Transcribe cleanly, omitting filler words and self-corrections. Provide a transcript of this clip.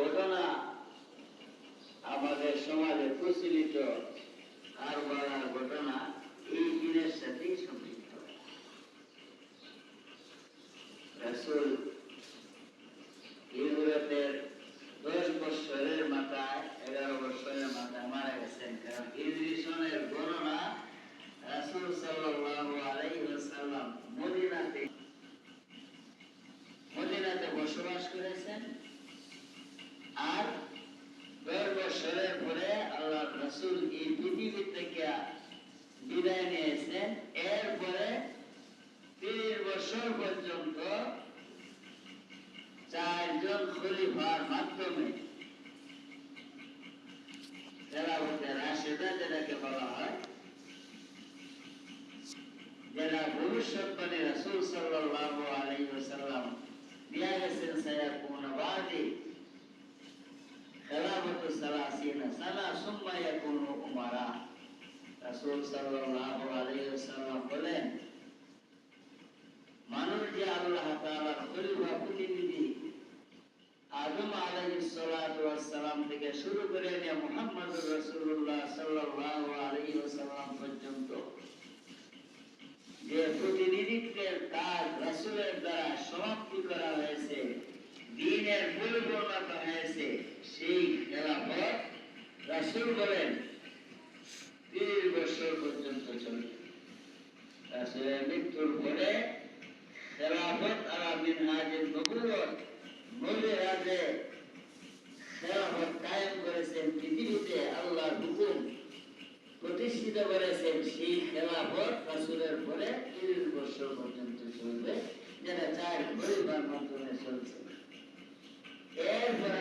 ঘটনা আমাদের সমাজে প্রচলিত কারবালার ঘটনা এই দিনের সাথেই সম্পৃক্ত। রাসূল ইহুরাতের 10 বছরের মাথায় 11 বছরের মাথায় মারা গেছেন। কারণ হিজরি সনের গণনা রাসূল সাল্লাল্লাহু আলাইহি ওয়াসাল্লাম মদিনাতে বসবাস করেছেন। আর 10 বছরের পরে আল্লাহর রাসূল এই পৃথিবী থেকে বিদায় নিয়েছেন। এরপরে 30 বছর পর্যন্ত 4 জন খলিফার মাধ্যমে খেলাফতে রাশেদা যেটাকে বলা হয়, যারা ভবিষ্যৎবাণী রাসূল সাল্লাল্লাহু আলাইহি ওয়াসাল্লাম দিয়া গেছেন, সায়াকুনা বাদি খেলাফতু সালাসিনা সানা সুম্মা ইয়াকুনু উমারা। রাসূল সাল্লাল্লাহু আলাইহি ওয়াসাল্লাম বলেন, মানুষ যে আল্লাহ তাআলার খলিফা প্রতিনিধি আদম আলাইহিস সালাতু ওয়াস সালাম থেকে শুরু করে নিয়ে মুহাম্মদুর রাসূলুল্লাহ সাল্লাল্লাহু আলাইহি ওয়াসাল্লাম পর্যন্ত যে প্রতিনিধিত্বের কাজ রাসূলের দ্বারা সমাপ্তি করা হয়েছে, দ্বীনের পরিপূর্ণতা হয়েছে, সেই খেলাফত রাসূল বলেন 30 বছর পর্যন্ত চলবে। রাসূলের মৃত্যুর পরে খেলাফত আলা মিনহাজুন নবুওয়াত নবীরাজে খেলাফত কায়েম করেছেন, পৃথিবীতে আল্লাহর হুকুম প্রতিষ্ঠিত করেছেন। সেই খেলাফত রাসূলের পরে 30 বছর পর্যন্ত চলবে, যেটা 4 খলিফার মাধ্যমে চলছে। এরপরে